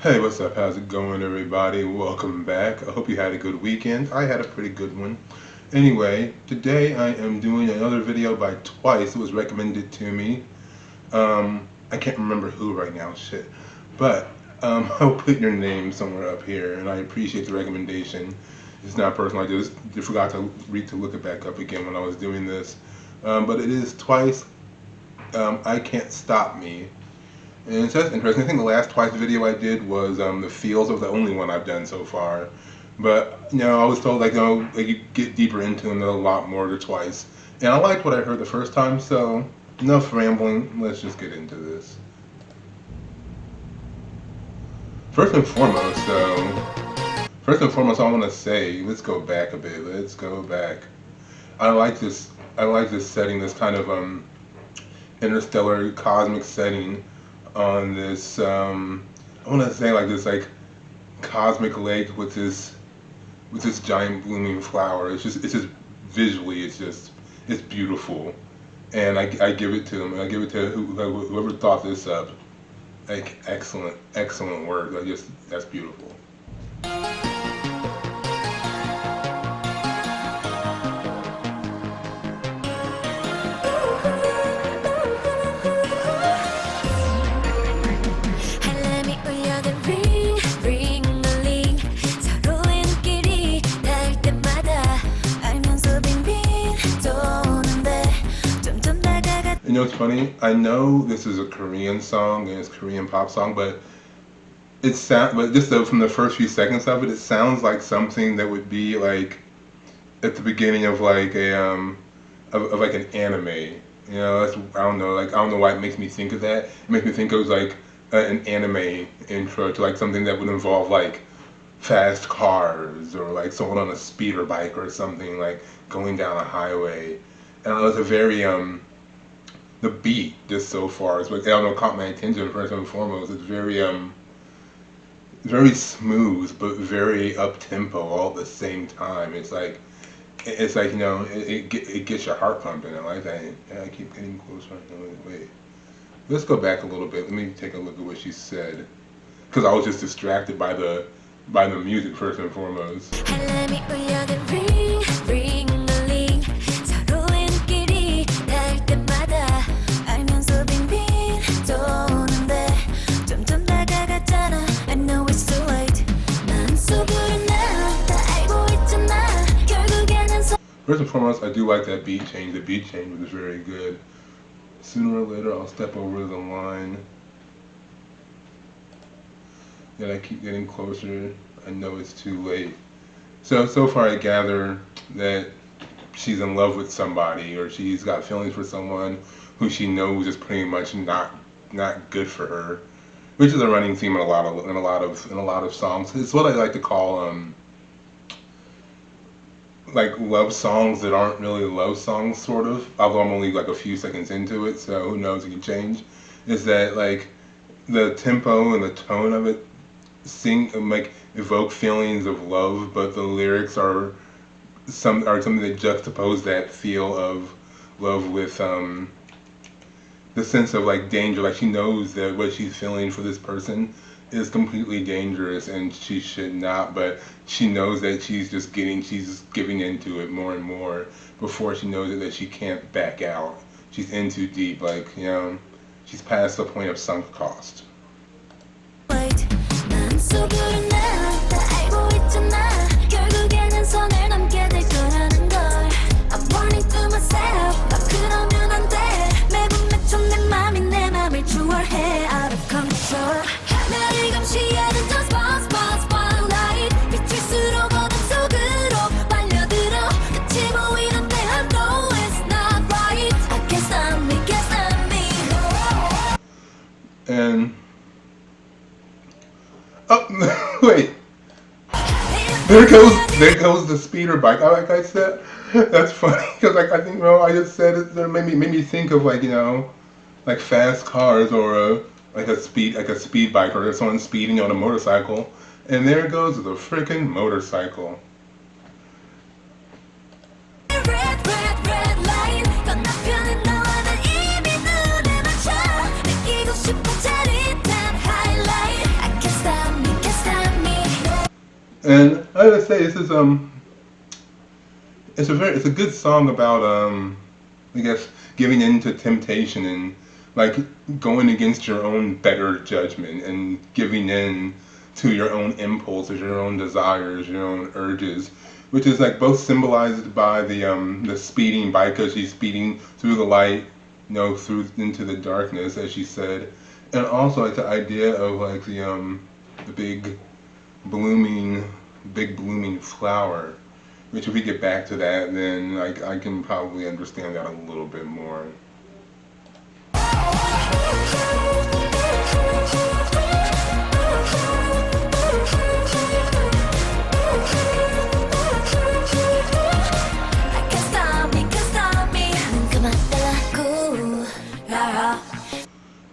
Hey, what's up? How's it going, everybody? Welcome back. I hope you had a good weekend. I had a pretty good one. Anyway, today I am doing another video by Twice. It was recommended to me. I can't remember who right now, shit. But I'll put your name somewhere up here, and I appreciate the recommendation. It's not personal. I just forgot to look it back up again when I was doing this. But it is Twice. I Can't Stop Me. And it's just interesting. I think the last Twice video I did was the Fields. It was the only one I've done so far. But I was told like you get deeper into them, there's a lot more to Twice. And I liked what I heard the first time. So enough rambling. Let's just get into this. First and foremost, I want to say, let's go back a bit. Let's go back. I like this. I like this setting. This kind of interstellar cosmic setting on this I want to say like this cosmic lake with this giant blooming flower. It's just visually it's beautiful, and I give it to him. I give it to whoever thought this up. Like excellent work. That's beautiful. You know, it's funny. I know this is a Korean song and it's a Korean pop song, but from the first few seconds of it, it sounds like something that would be like at the beginning of like a of like an anime. You know, I don't know why it makes me think of that. It makes me think of like an anime intro to like something that would involve like fast cars or like someone on a speeder bike or something like going down a highway. And it was a very the beat just so far is what I don't know caught my attention first and foremost. It's very smooth but very up tempo all at the same time. It's like it gets your heart pumping. I like that. Yeah, I keep getting closer. Wait. Let's go back a little bit. Let me take a look at what she said, because I was just distracted by the music first and foremost. First and foremost, I do like that beat change. The beat change was very good. Sooner or later, I'll step over the line. Then I keep getting closer. I know it's too late. So far I gather that she's in love with somebody, or she's got feelings for someone who she knows is pretty much not good for her, which is a running theme in a lot of songs. It's what I like to call like love songs that aren't really love songs, sort of. Although I'm only like a few seconds into it, so who knows, it can change. Is that like the tempo and the tone of it evoke feelings of love, but the lyrics are something that juxtapose that feel of love with the sense of like danger. Like she knows that what she's feeling for this person is completely dangerous and she should not, but she knows that she's giving into it more and more before she knows it, that she can't back out. She's in too deep, like, she's past the point of sunk cost. And oh wait, there goes the speeder bike. Like I said, that's funny because like I think I just said it. That made me think of like like fast cars or like a speed bike or someone speeding on a motorcycle. And there goes the freaking motorcycle. And I gotta say, this is it's a good song about I guess giving in to temptation and like going against your own better judgment and giving in to your own impulses, your own desires, your own urges, which is like both symbolized by the speeding bike as she's speeding through the light, through into the darkness as she said, and also like the idea of like the blooming big blooming flower. Which if we get back to that, then like I can probably understand that a little bit more.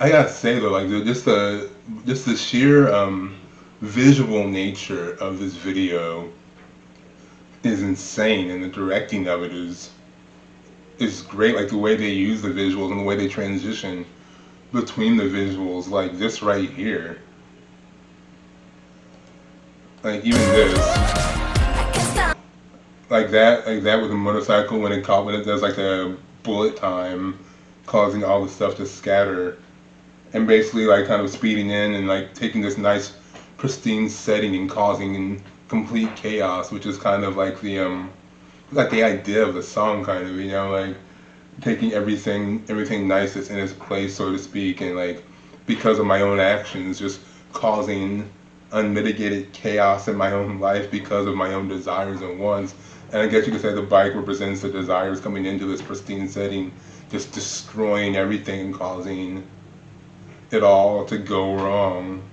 I gotta say though, like just the sheer visual nature of this video is insane, and the directing of it is great. Like the way they use the visuals and the way they transition between the visuals, like this right here, like even this, like that with the motorcycle when it does like the bullet time, causing all the stuff to scatter, and basically like kind of speeding in and like taking this nice pristine setting and causing complete chaos, which is kind of like the idea of the song, kind of, like taking everything nice that's in its place, so to speak, and like because of my own actions, just causing unmitigated chaos in my own life because of my own desires and wants. And I guess you could say the bike represents the desires coming into this pristine setting, just destroying everything and causing it all to go wrong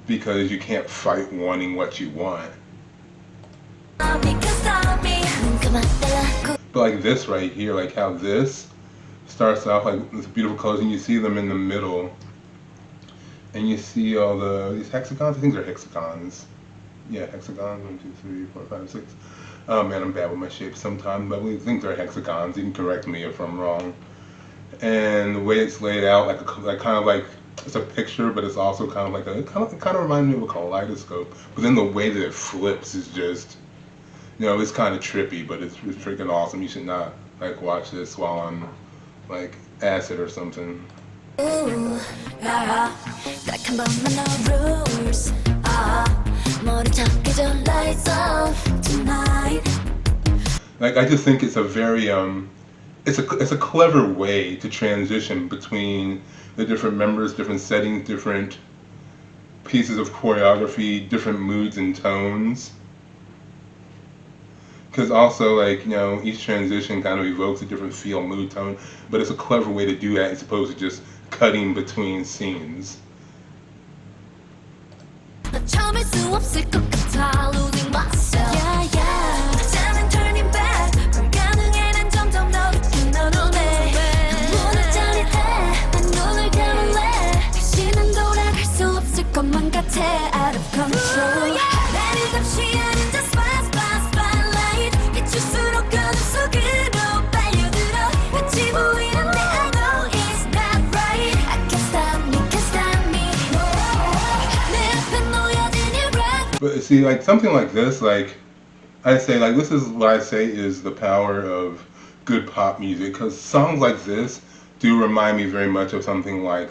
because you can't fight wanting what you want. But like this right here, like how this starts off like this beautiful colors, and you see them in the middle, and you see all these hexagons. I think they're hexagons. Yeah, hexagons. 1, 2, 3, 4, 5, 6. Oh man, I'm bad with my shapes sometimes, but we think they're hexagons. You can correct me if I'm wrong. And the way it's laid out, like kind of like it's a picture, but it's also kind of like it kind of reminds me of a kaleidoscope. But then the way that it flips is just, it's kind of trippy, but it's freaking awesome. You should not like watch this while on like acid or something. Ooh, yeah, like I just think it's a very it's a clever way to transition between the different members, different settings, different pieces of choreography, different moods and tones. Because also, like, each transition kind of evokes a different feel, mood, tone, but it's a clever way to do that as opposed to just cutting between scenes. But see, like something like this, like I say, like this is what I say is the power of good pop music, because songs like this do remind me very much of something like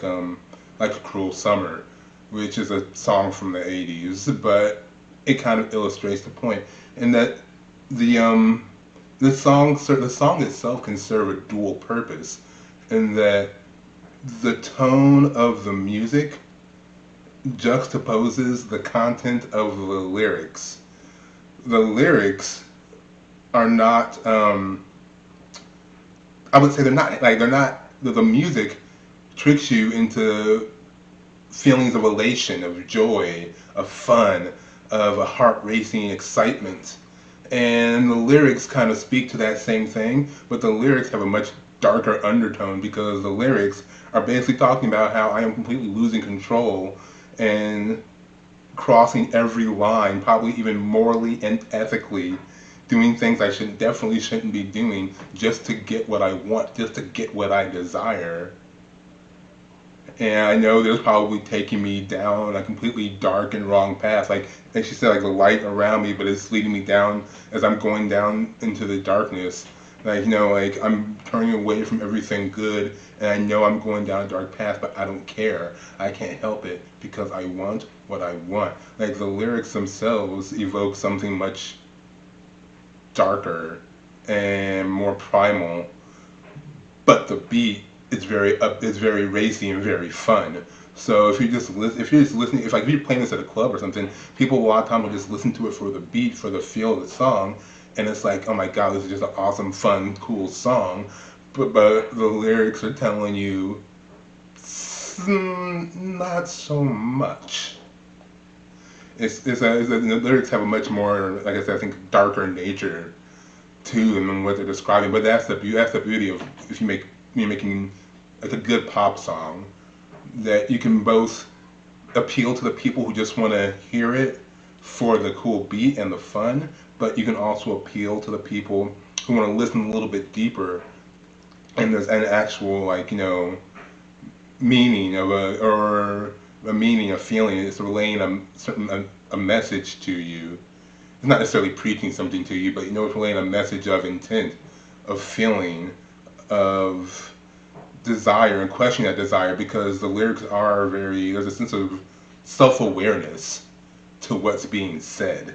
Cruel Summer, which is a song from the 80s, but it kind of illustrates the point in that the the song itself can serve a dual purpose, in that the tone of the music juxtaposes the content of the lyrics. The lyrics are not I would say the music tricks you into feelings of elation, of joy, of fun, of a heart racing excitement. And the lyrics kind of speak to that same thing, but the lyrics have a much darker undertone because the lyrics are basically talking about how I am completely losing control and crossing every line, probably even morally and ethically, doing things I definitely shouldn't be doing just to get what I want, just to get what I desire. And I know there's probably taking me down a completely dark and wrong path. Like she said, like the light around me, but it's leading me down as I'm going down into the darkness. Like, like I'm turning away from everything good, and I know I'm going down a dark path, but I don't care. I can't help it because I want what I want. Like the lyrics themselves evoke something much darker and more primal, but the beat is very racy and very fun. So if you're just listening, if you're playing this at a club or something, people a lot of times will just listen to it for the beat, for the feel of the song, and it's like, oh my god, this is just an awesome, fun, cool song. But the lyrics are telling you, not so much. The lyrics have a much more, like I said, I think darker nature to them and what they're describing. But that's the beauty of if you're making like a good pop song, that you can both appeal to the people who just want to hear it for the cool beat and the fun, but you can also appeal to the people who want to listen a little bit deeper, and there's an actual meaning of a meaning, a feeling. It's relaying a message to you. It's not necessarily preaching something to you, but it's relaying a message of intent, of feeling, of desire, and questioning that desire, because the lyrics are there's a sense of self-awareness to what's being said.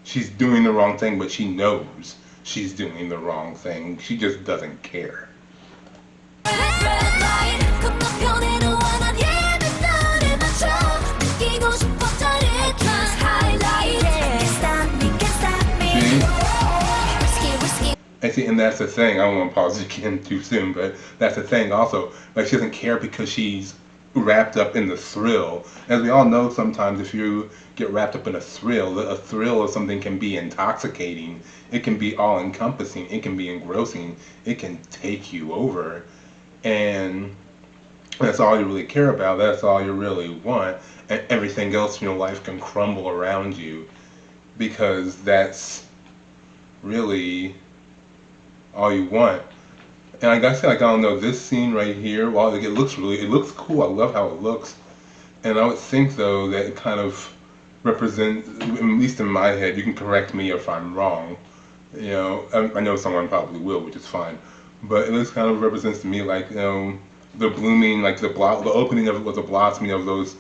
She's doing the wrong thing, but she knows she's doing the wrong thing. She just doesn't care. And that's the thing. I don't want to pause again too soon, but that's the thing also. Like, she doesn't care because she's wrapped up in the thrill. As we all know, sometimes if you get wrapped up in a thrill of something can be intoxicating. It can be all-encompassing. It can be engrossing. It can take you over. And that's all you really care about. That's all you really want. And everything else in your life can crumble around you, because that's really all you want. And like I said, like, I don't know, this scene right here, while it looks cool. I love how it looks. And I would think though that it kind of represents, at least in my head, you can correct me if I'm wrong. I know someone probably will, which is fine. But it kind of represents to me like, the blooming, like the opening of it was a blossoming of those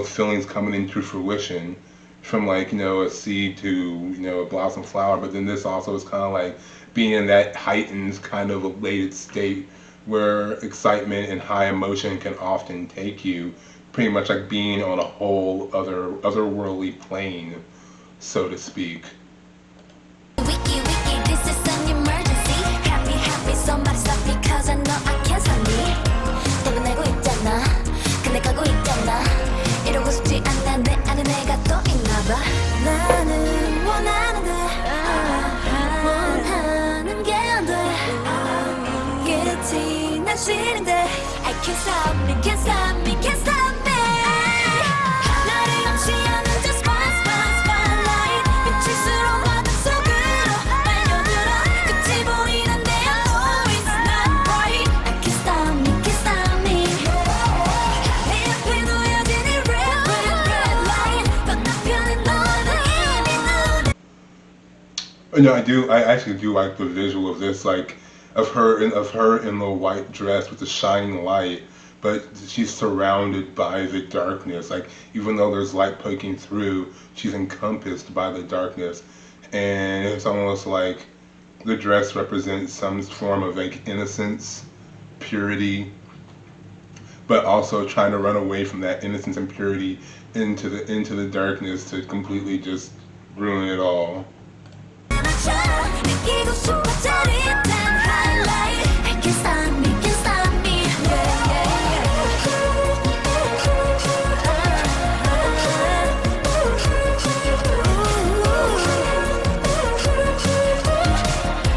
feelings coming into fruition, from like, a seed to, a blossom flower. But then this also is kind of like being in that heightened kind of elated state where excitement and high emotion can often take you, pretty much like being on a whole otherworldly plane, so to speak. I can't stop me, can't stop me, can't stop me. 나를 감시하는 저 spotlight 빛일수록 마음속으로 빨려들어 끝이 보이는데 I know it's not right. I can't stop me, can't stop me. 내 앞에 놓여진 이 red light 건너편에 너는 이미 눈에. I actually do like the visual of this, like of her in the white dress with the shining light, but she's surrounded by the darkness. Like, even though there's light poking through, she's encompassed by the darkness, and it's almost like the dress represents some form of like innocence, purity, but also trying to run away from that innocence and purity into the darkness to completely just ruin it all. 느끼고 싶어 짜릿한 highlight. I can't stop me, can't stop me. Yeah,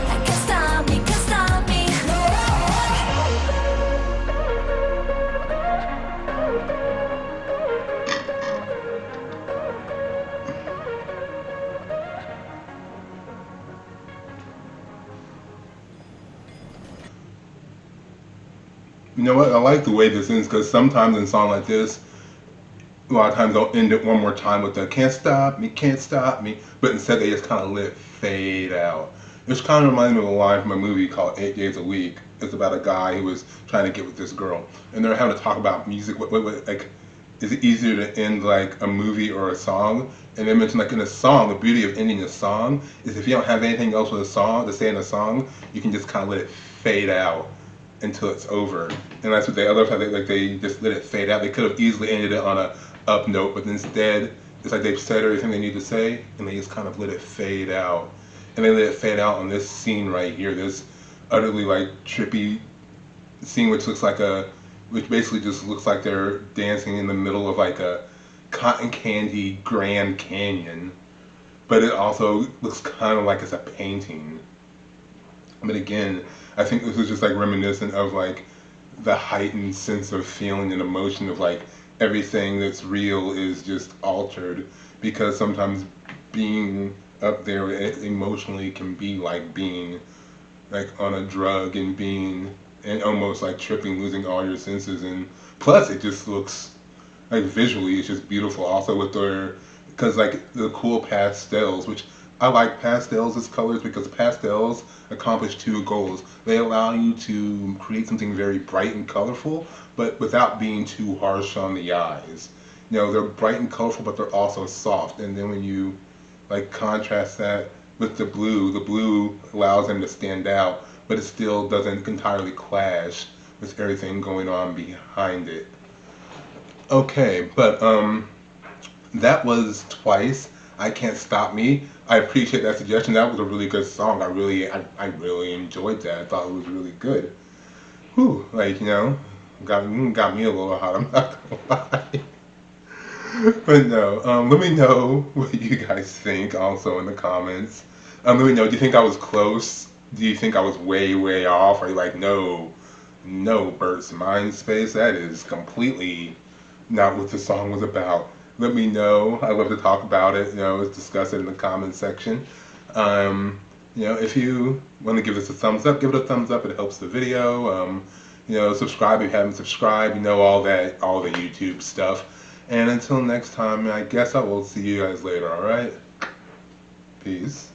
I can't stop me, can't stop me. You know what? I like the way this ends because sometimes in a song like this, a lot of times they'll end it one more time with the can't stop me, but instead they just kind of let it fade out. This kind of reminds me of a line from a movie called 8 Days a Week. It's about a guy who was trying to get with this girl, and they're having to talk about music. Like, is it easier to end like a movie or a song? And they mentioned like in a song, the beauty of ending a song is if you don't have anything else with a song to say in a song, you can just kind of let it fade out until it's over. And that's what they other time they just let it fade out. They could have easily ended it on a up note, but instead it's like they've said everything they need to say and they just kind of let it fade out. And they let it fade out on this scene right here, this utterly like trippy scene which basically just looks like they're dancing in the middle of like a cotton candy Grand Canyon. But it also looks kind of like it's a painting. But again, I think this was just like reminiscent of like the heightened sense of feeling and emotion of like everything that's real is just altered because sometimes being up there emotionally can be like being like on a drug and being and almost like tripping, losing all your senses, and plus it just looks like visually it's just beautiful also with their because like the cool pastels, which I like pastels as colors because pastels accomplish two goals. They allow you to create something very bright and colorful but without being too harsh on the eyes. You know, they're bright and colorful but they're also soft, and then when you like contrast that with the blue allows them to stand out but it still doesn't entirely clash with everything going on behind it. Okay, but that was Twice. I Can't Stop Me. I appreciate that suggestion. That was a really good song. I really enjoyed that. I thought it was really good. Whew, like, you know, got me a little hot, I'm not gonna lie. But no, let me know what you guys think also in the comments. Let me know, do you think I was close? Do you think I was way, way off? Are you like, no, no, Bert's Mind Space, that is completely not what the song was about. Let me know. I love to talk about it. You know, let's discuss it in the comments section. You know, if you want to give this a thumbs up, give it a thumbs up. It helps the video. You know, subscribe if you haven't subscribed. You know all that, all the YouTube stuff. And until next time, I guess I will see you guys later. All right. Peace.